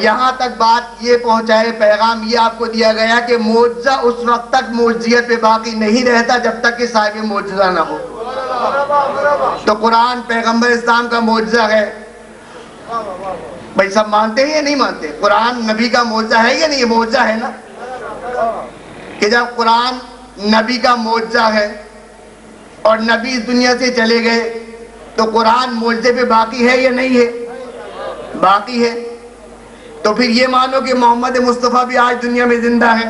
یہاں تک بات یہ پہنچائے، پیغام یہ آپ کو دیا گیا کہ معجزہ اس وقت تک معجزیت پہ باقی نہیں رہتا جب تک کہ صاحب معجزہ نہ ہو۔ تو قرآن پیغمبر اسلام کا معجزہ ہے، بھائی سب مانتے ہیں یا نہیں مانتے؟ قرآن نبی کا معجزہ ہے یا نہیں؟ یہ معجزہ ہے نا، کہ جب قرآن نبی کا معجزہ ہے اور نبی اس دنیا سے چلے گئے تو قرآن معجزے پہ باقی ہے یا نہیں ہے؟ باقی ہے۔ تو پھر یہ مانو کہ محمد مصطفیٰ بھی آج دنیا میں زندہ ہے،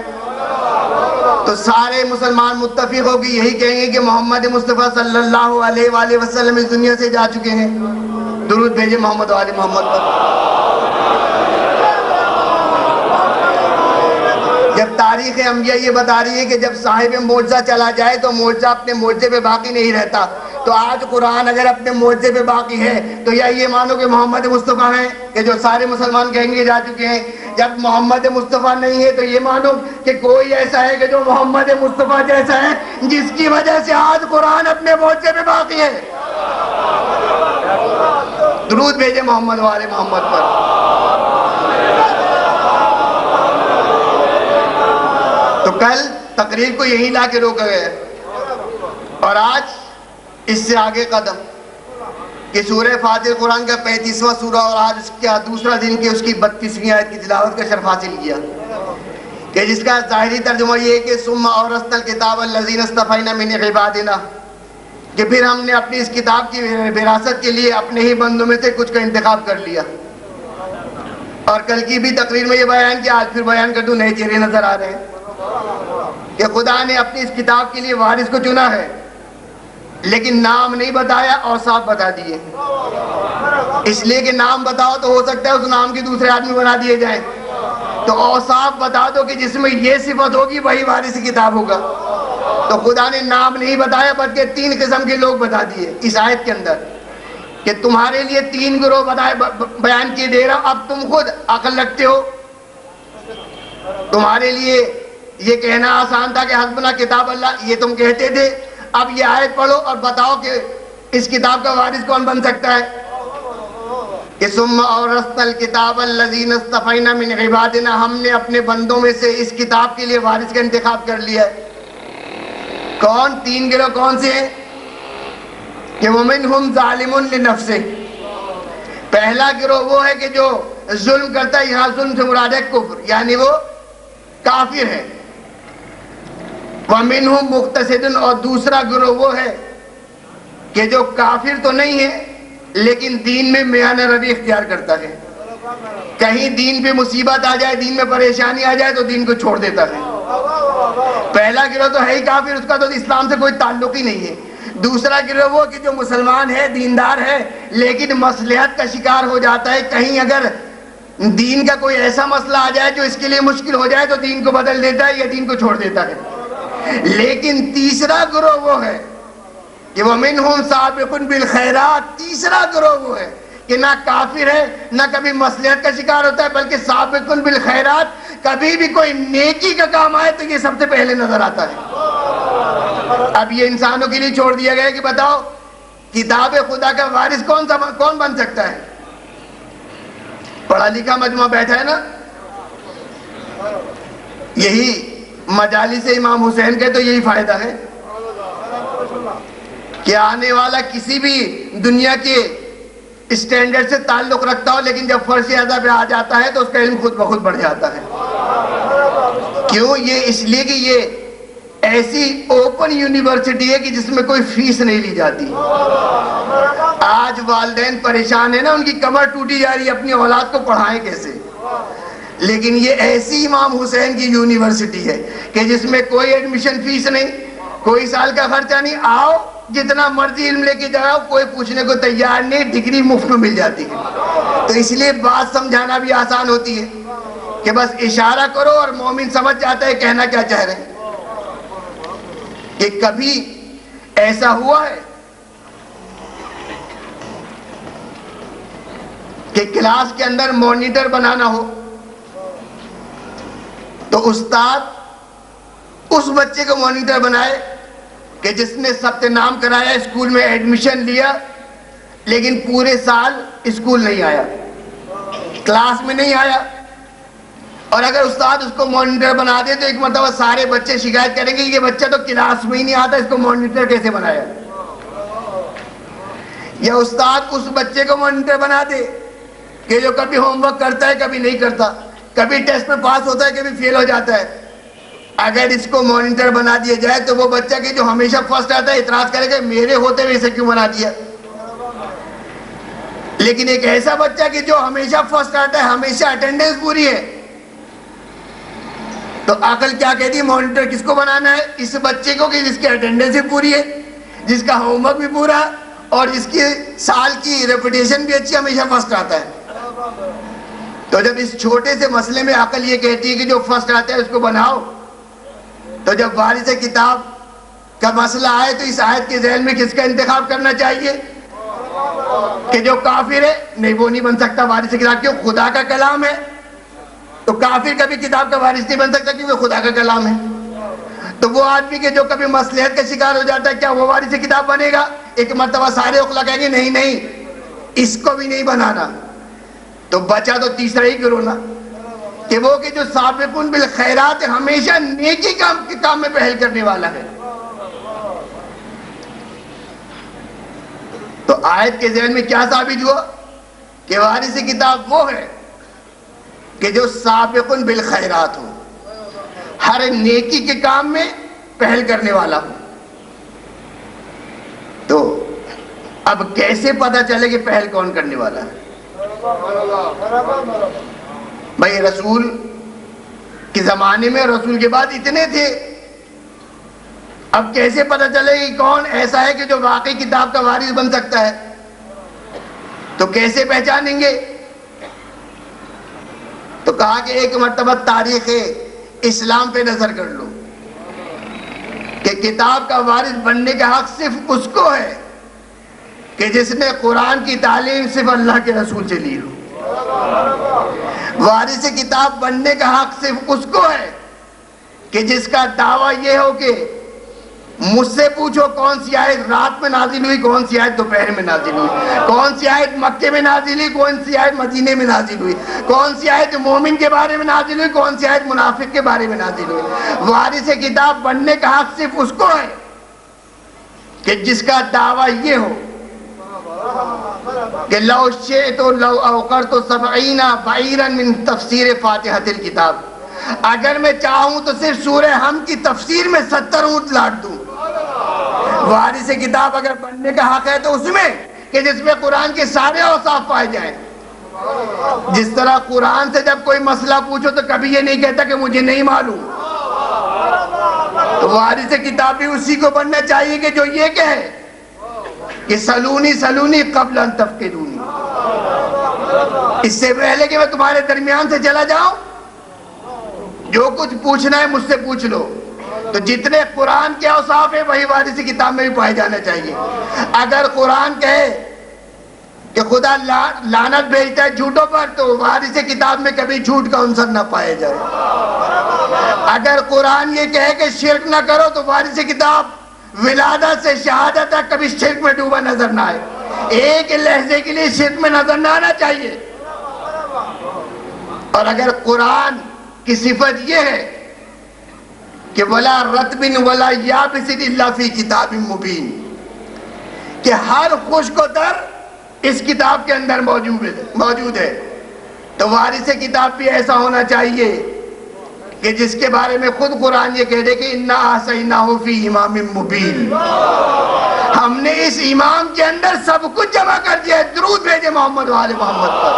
تو سارے مسلمان متفق ہو کے یہی کہیں گے کہ محمد مصطفیٰ صلی اللہ علیہ وآلہ وسلم اس دنیا سے جا چکے ہیں۔ درود بھیجے محمد و آل محمد پر۔ جب تاریخ انبیاء یہ بتا رہی ہے کہ جب صاحب معجزہ چلا جائے تو معجزہ اپنے معجزے پہ باقی نہیں رہتا، تو آج قرآن اگر اپنے معجزے پہ باقی ہے تو یا یہ مانو کہ محمد مصطفیٰ ہیں کہ جو سارے مسلمان کہیں گے جا چکے ہیں۔ جب محمد مصطفیٰ نہیں ہے تو یہ مانو کہ کوئی ایسا ہے کہ جو محمد مصطفیٰ جیسا ہے جس کی وجہ سے آج قرآن اپنے معجزے پہ باقی ہے۔ درود بھیجے محمد و آل محمد پر۔ تو کل تقریر کو یہی لا کے روکا گیا اور آج اس سے آگے قدم کہ سورہ فاتح قرآن کا 35واں سورہ اور آج اس کا دوسرا دن کہ اس کی 32ویں آیت کی تلاوت کا شرف حاصل کیا، کہ جس کا ظاہری ترجمہ یہ ہے کہ ثم اورثنا الکتاب الذین اصطفینا من عبادنا، کہ پھر ہم نے اپنی اس کتاب کی وراثت کے لیے اپنے ہی بندوں میں سے کچھ کا انتخاب کر لیا۔ اور کل کی بھی تقریر میں یہ بیان کیا، آج پھر بیان کر دوں، نئے چہرے نظر آ رہے ہیں کہ خدا نے اپنی اس کتاب کے لیے وارث کو چنا ہے، لیکن نام نہیں بتایا، اوصاف بتا دیے، اس لیے کہ نام بتاؤ تو ہو سکتا ہے اس نام کے دوسرے آدمی بنا دیے جائیں، تو اوصاف بتا دو کہ جس میں یہ صفت ہوگی وہی وارث کتاب ہوگا۔ تو خدا نے نام نہیں بتایا بلکہ 3 قسم کے لوگ بتا دیے اس آیت کے اندر، کہ تمہارے لیے 3 گروہ بیان کیے دے رہا۔ اب تم خود عقل رکھتے ہو، تمہارے لیے یہ کہنا آسان تھا کہ حسبنا کتاب اللہ، یہ تم کہتے تھے، اب یہ آیت پڑھو اور بتاؤ کہ اس کتاب کا وارث کون بن سکتا ہے، کہ ثم اورثنا الکتاب الذین اصطفینا من عبادنا، ہم نے اپنے بندوں میں سے اس کتاب کے لیے وارث کا انتخاب کر لیا ہے۔ کون 3 گروہ کون سے ہیں؟ کہ ومنہم ظالم لنفسہ، پہلا گروہ وہ ہے کہ جو ظلم کرتا ہے، یہاں ظلم سے مراد ہے کفر، یعنی وہ کافر ہے۔ وَمِنْهُمْ مُقْتَصِدٌ، اور دوسرا گروہ وہ ہے کہ جو کافر تو نہیں ہے لیکن دین میں میانہ روی اختیار کرتا ہے، کہیں دین پہ مصیبت آ جائے، دین میں پریشانی آ جائے تو دین کو چھوڑ دیتا ہے۔ پہلا گروہ تو ہے ہی کافر، اس کا تو اسلام سے کوئی تعلق ہی نہیں ہے۔ دوسرا گروہ وہ کہ جو مسلمان ہے، دیندار ہے، لیکن مصلحت کا شکار ہو جاتا ہے، کہیں اگر دین کا کوئی ایسا مسئلہ آ جائے جو اس کے لیے مشکل ہو جائے تو دین کو بدل دیتا ہے یا دین کو چھوڑ دیتا ہے۔ لیکن تیسرا گروہ وہ ہے کہ وَمِنْهُمْ سَابِقٌ بِالْخَيْرَاتِ، تیسرا گروہ وہ ہے کہ نہ کافر ہے نہ کبھی مصلحت کا شکار ہوتا ہے، بلکہ سابقٌ بالخیرات، کبھی بھی کوئی نیکی کا کام آئے تو یہ سب سے پہلے نظر آتا ہے۔ اب یہ انسانوں کے لیے چھوڑ دیا گیا کہ بتاؤ کتاب خدا کا وارث کون بن سکتا ہے؟ پڑھا لکھا مجموعہ بیٹھا ہے نا، یہی مجالس امام حسین کے تو یہی فائدہ ہے کہ آنے والا کسی بھی دنیا کے اسٹینڈرڈ سے تعلق رکھتا ہو، لیکن جب فرض اعضاء پہ آ جاتا ہے تو اس کا علم خود بخود بڑھ جاتا ہے۔ کیوں؟ یہ اس لیے کہ یہ ایسی اوپن یونیورسٹی ہے کہ جس میں کوئی فیس نہیں لی جاتی۔ آج والدین پریشان ہیں نا، ان کی کمر ٹوٹی جا رہی ہے، اپنی اولاد کو پڑھائیں کیسے، لیکن یہ ایسی امام حسین کی یونیورسٹی ہے کہ جس میں کوئی ایڈمیشن فیس نہیں، کوئی سال کا خرچہ نہیں، آؤ جتنا مرضی علم لے کے جاؤ، کوئی پوچھنے کو تیار نہیں، ڈگری مفت میں مل جاتی ہے۔ تو اس لیے بات سمجھانا بھی آسان ہوتی ہے کہ بس اشارہ کرو اور مومن سمجھ جاتا ہے کہنا کیا چاہ رہے ہیں۔ کہ کبھی ایسا ہوا ہے کہ کلاس کے اندر مانیٹر بنانا ہو تو استاد اس بچے کو مانیٹر بنائے کہ جس نے ثبت نام کرایا، اسکول میں ایڈمیشن لیا، لیکن پورے سال اسکول نہیں آیا، کلاس میں نہیں آیا، اور اگر استاد اس کو مانیٹر بنا دے تو ایک مرتبہ سارے بچے شکایت کریں گے یہ بچہ تو کلاس میں ہی نہیں آتا، اس کو مانیٹر کیسے بنایا؟ یا استاد اس بچے کو مانیٹر بنا دے کہ جو کبھی ہوم ورک کرتا ہے کبھی نہیں کرتا، کبھی ٹیسٹ میں پاس ہوتا ہے کبھی فیل ہو جاتا ہے، اگر اس کو مانیٹر بنا دیا جائے تو وہ بچہ کہ جو ہمیشہ فرسٹ آتا ہے اعتراض کرے گا میرے ہوتے ہوئے اسے کیوں بنا دیا؟ لیکن ایک ایسا بچہ کہ جو ہمیشہ فرسٹ آتا ہے، ہمیشہ اٹینڈنس پوری ہے، تو عقل کیا کہتی ہے مانیٹر کس کو بنانا ہے؟ اس بچے کو کہ جس کی اٹینڈنس بھی پوری ہے، جس کا ہوم ورک بھی پورا اور جس کی سال کی ریپوٹیشن بھی اچھی، ہمیشہ فرسٹ آتا ہے۔ تو جب اس چھوٹے سے مسئلے میں عقل یہ کہتی ہے کہ جو فرسٹ آتا ہے اس کو بناؤ، تو جب وارث کتاب کا مسئلہ آئے تو اس آیت کے ذہن میں کس کا انتخاب کرنا چاہیے؟ کہ جو کافر ہے نہیں وہ نہیں بن سکتا وارث کتاب، کیوں؟ خدا کا کلام ہے، تو کافر کبھی کتاب کا وارث نہیں بن سکتا کیونکہ خدا کا کلام ہے۔ تو وہ آدمی کے جو کبھی مصلحت کا شکار ہو جاتا ہے کیا وہ وارث کتاب بنے گا؟ ایک مرتبہ سارے عقلا کہیں گے نہیں نہیں اس کو بھی نہیں بنانا، تو بچا تو تیسرا ہی گروہ نا کہ وہ کہ جو سابقون بالخیرات ہمیشہ نیکی کے کام میں پہل کرنے والا ہے۔ تو آیت کے ذہن میں کیا ثابت ہوا کہ وارث کتاب وہ ہے کہ جو سابقون بالخیرات ہو، ہر نیکی کے کام میں پہل کرنے والا ہو۔ تو اب کیسے پتا چلے کہ پہل کون کرنے والا ہے؟ بھائی رسول کے زمانے میں رسول کے بعد اتنے تھے، اب کیسے پتا چلے کہ کون ایسا ہے کہ جو واقعی کتاب کا وارث بن سکتا ہے؟ تو کیسے پہچانیں گے؟ تو کہا کہ ایک مرتبہ تاریخ اسلام پہ نظر کر لو کہ کتاب کا وارث بننے کا حق صرف اس کو ہے کہ جس نے قرآن کی تعلیم صرف اللہ کے رسول سے لی ہو۔ وارث کتاب بننے کا حق صرف اس کو ہے کہ جس کا دعویٰ یہ ہو کہ مجھ سے پوچھو کون سی آیت رات میں نازل ہوئی، کون سی آیت دوپہر میں نازل ہوئی، کون سی آیت مکے میں نازل ہوئی، کون سی آیت مدینے میں نازل ہوئی، کون سی آیت مومن کے بارے میں نازل ہوئی، کون سی آیت منافق کے بارے میں نازل ہوئی۔ وارث کتاب بننے کا حق صرف اس کو ہے کہ جس کا دعویٰ یہ ہو کہ لو شئت لو اوقرت 70 بعیرا من تفسیر فاتحۃ الکتاب، اگر میں چاہوں تو صرف سورہ حمد کی تفسیر میں 70 اونٹ لاٹ دوں۔ وارث کتاب اگر بننے کا حق ہے تو اس میں کہ جس میں قرآن کے سارے اوصاف پائے جائیں۔ جس طرح قرآن سے جب کوئی مسئلہ پوچھو تو کبھی یہ نہیں کہتا کہ مجھے نہیں معلوم، تو وارث کتاب بھی اسی کو بننا چاہیے کہ جو یہ کہے کہ سلونی سلونی قبل ان تفقدونی، اس سے پہلے کہ میں تمہارے درمیان سے چلا جاؤں جو کچھ پوچھنا ہے مجھ سے پوچھ لو۔ تو جتنے قرآن کے اوصاف ہیں وہی وارث کتاب میں بھی پائے جانا چاہیے۔ اگر قرآن کہے کہ خدا لعنت بھیجتا ہے جھوٹوں پر تو وارث کتاب میں کبھی جھوٹ کا عنصر نہ پایا جائے۔ اگر قرآن یہ کہے کہ شرک نہ کرو تو وارث کتاب ولادت سے شہادت تک کبھی شرک میں ڈوبا نظر نہ آئے، ایک لہجے کے لیے شرک میں نظر نہ آنا چاہیے۔ اور اگر قرآن کی صفت یہ ہے کہ وَلَا رَتْبٍ وَلَا يَابِسٍ إِلَّا فِي كِتَابٍ مُبِينٍ، کہ ہر خشک و تر اس کتاب کے اندر موجود ہے، تو وارث کتاب بھی ایسا ہونا چاہیے کہ جس کے بارے میں خود قرآن یہ کہہ دے کہ اِنَّا أَحْصَيْنَاهُ فِي إِمَامٍ مُبِينٍ، ہم نے اس امام کے اندر سب کچھ جمع کر دیا ہے۔ درود بھیجے محمد و آل محمد پر۔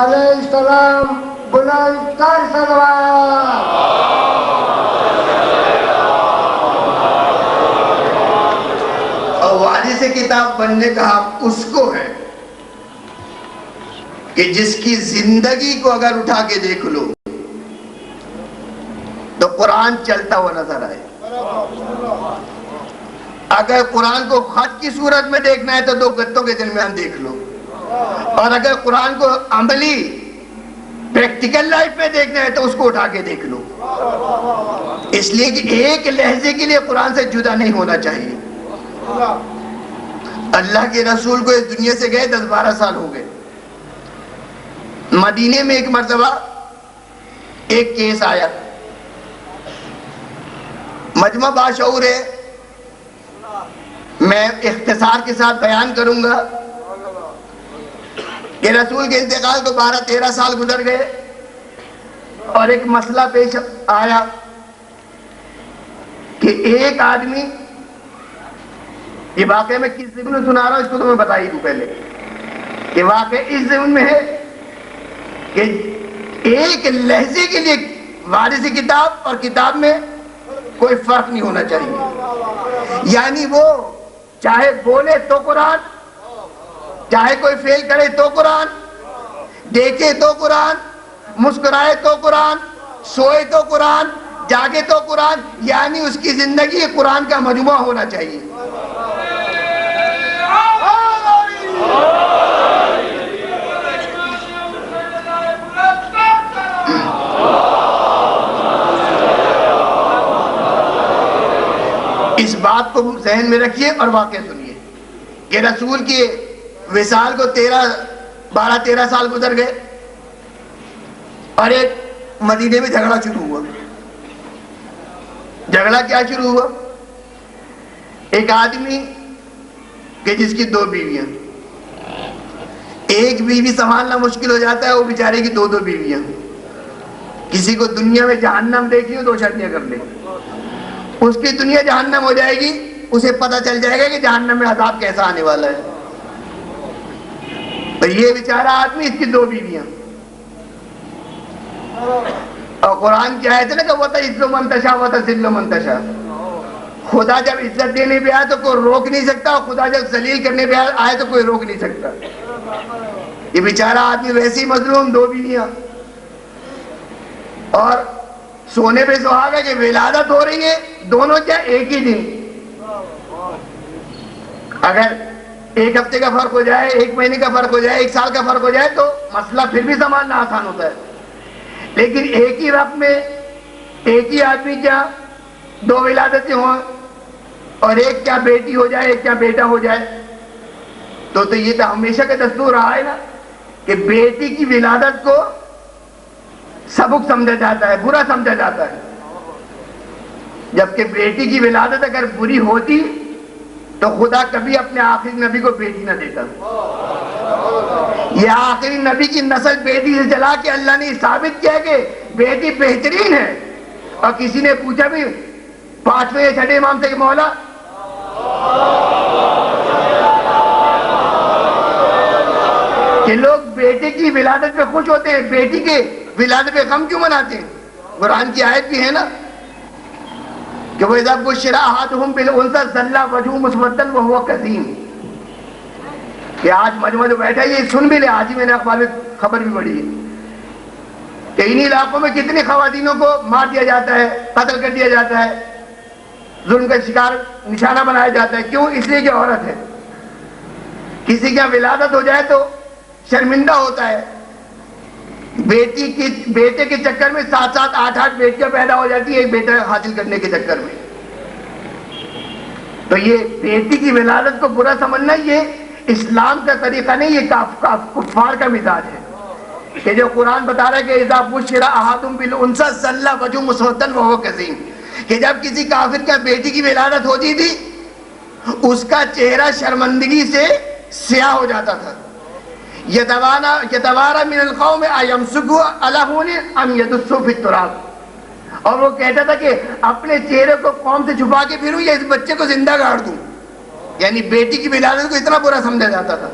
علیہ السلام بلند تر صلوات۔ اور وارث کتاب بننے کا حق اس کو ہے کہ جس کی زندگی کو اگر اٹھا کے دیکھ لو تو قرآن چلتا ہوا نظر آئے۔ اگر قرآن کو خط کی صورت میں دیکھنا ہے تو دو گتوں کے درمیان دیکھ لو، اور اگر قرآن کو عملی پریکٹیکل لائف میں دیکھنا ہے تو اس کو اٹھا کے دیکھ لو، اس لیے کہ ایک لہجے کے لیے قرآن سے جدا نہیں ہونا چاہیے۔ اللہ کے رسول کو اس دنیا سے گئے 10-12 سال ہو گئے۔ مدینے میں ایک مرتبہ ایک کیس آیا، مجمع باشعور ہے، میں اختصار کے ساتھ بیان کروں گا کہ رسول کے انتقال کو 12-13 سال گزر گئے اور ایک مسئلہ پیش آیا کہ ایک آدمی، یہ واقعہ میں کس ضمن میں سنا رہا ہوں اس کو تو میں بتا ہی دوں پہلے کہ واقعہ اس ضمن میں ہے کہ ایک لہجے کے لیے وارث کتاب اور کتاب میں کوئی فرق نہیں ہونا چاہیے، یعنی وہ چاہے بولے تو قرآن، چاہے کوئی فعل کرے تو قرآن، دیکھے تو قرآن، مسکرائے تو قرآن، سوئے تو قرآن، جاگے تو قرآن، یعنی اس کی زندگی قرآن کا مجموعہ ہونا چاہیے۔ اس بات کو ذہن میں رکھیے اور واقعہ سنیے کہ رسول کے وصال کو 12-13 سال گزر گئے اور ایک مدینے میں جھگڑا شروع ہوا۔ جھگڑا کیا شروع ہوا؟ ایک آدمی کہ جس کی 2 بیویاں، ایک بیوی سنبھالنا مشکل ہو جاتا ہے، وہ بیچارے کی 2 بیویاں، کسی کو دنیا میں جہنم دیکھی ہو 2 شادیاں کر لے، اس کی دنیا جہنم ہو جائے گی، اسے پتہ چل جائے گا کہ جہنم میں عذاب کیسا آنے والا ہے۔ تو یہ بیچارہ آدمی، اس کی 2 بیویاں، اور قرآن کی آیت ہے نا کہ وَتَعِزُّ مَن تَشَاءُ وَتُذِلُّ مَن تَشَاءُ، خدا جب عزت دینے پہ آئے تو کوئی روک نہیں سکتا، اور خدا جب ذلیل کرنے پہ آئے تو کوئی روک نہیں سکتا۔ یہ بیچارہ آدمی ویسے ہی مظلوم، 2 بیویاں، اور سونے پہ سہاگا کہ ولادت ہو رہی ہے، دونوں کیا ایک ہی دن، اگر 1 ہفتے کا فرق ہو جائے، 1 مہینے کا فرق ہو جائے، 1 سال کا فرق ہو جائے تو مسئلہ پھر بھی سنبھالنا آسان ہوتا ہے، لیکن ایک ہی وقت میں ایک ہی آدمی کیا 2 ولادتیں ہوں، اور ایک کیا بیٹی ہو جائے، ایک کیا بیٹا ہو جائے، تو یہ تو ہمیشہ کا دستور رہا ہے نا کہ بیٹی کی ولادت کو سبق سمجھا جاتا ہے، برا سمجھا جاتا ہے، جبکہ بیٹی کی ولادت اگر بری ہوتی تو خدا کبھی اپنے آخری نبی کو بیٹی نہ دیتا۔ یہ آخری نبی کی نسل بیٹی سے چلا کے اللہ نے ثابت کیا کہ بیٹی بہترین ہے، اور کسی نے پوچھا بھی 5ویں یا 6ٹھے امام سے کہ مولا کہ لوگ بیٹے کی ولادت پہ خوش ہوتے ہیں، بیٹی کے ولادت پہ غم کیوں مناتے ہیں؟ قرآن کی آیت بھی ہے نا کہ وَإِذَا بُشِّرَ أَحَدُهُم بِالْأُنثىٰ ظَلَّ وَجْهُهُ مُسْوَدًّا وَهُوَ كَظِيمٌ، کہ آج مجمع جو بیٹھا ہے یہ سن بھی لے، آج ہی میں نے اخبار میں خبر بھی پڑھی ہے کہ انہی علاقوں میں کتنی خواتینوں کو مار دیا جاتا ہے، قتل کر دیا جاتا ہے، ظلم کا شکار نشانہ بنایا جاتا ہے۔ کیوں؟ اس لیے کہ عورت ہے۔ کسی کا ولادت ہو جائے تو شرمندہ ہوتا ہے، بیٹے کے چکر میں 7-7 8-8 بیٹیاں پیدا ہو جاتی ہیں ایک بیٹا حاصل کرنے کے چکر میں۔ تو یہ بیٹی کی ولادت کو برا سمجھنا یہ اسلام کا طریقہ نہیں، یہ کفار کا مزاج ہے کہ جو قرآن بتا رہا ہے کہ اذا بشر احدهم بالانثى ظل وجهه مسودا وهو كظيم، کہ جب کسی کافر کا بیٹی کی ولادت ہوتی تھی اس کا چہرہ شرمندگی سے سیاہ ہو جاتا تھا، یتوارا من القوم ایمسکوا علی ہون ام یدسوا فی التراب، اور وہ کہتا تھا کہ اپنے چہرے کو قوم سے چھپا کے پھروں یا اس بچے کو زندہ گاڑ دوں، یعنی بیٹی کی ولادت کو اتنا برا سمجھا جاتا تھا۔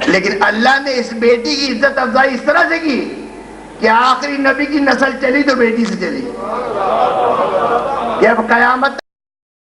لیکن اللہ نے اس بیٹی کی عزت افزائی اس طرح سے کی کہ آخری نبی کی نسل چلی تو بیٹی سے چلی، کہ اب قیامت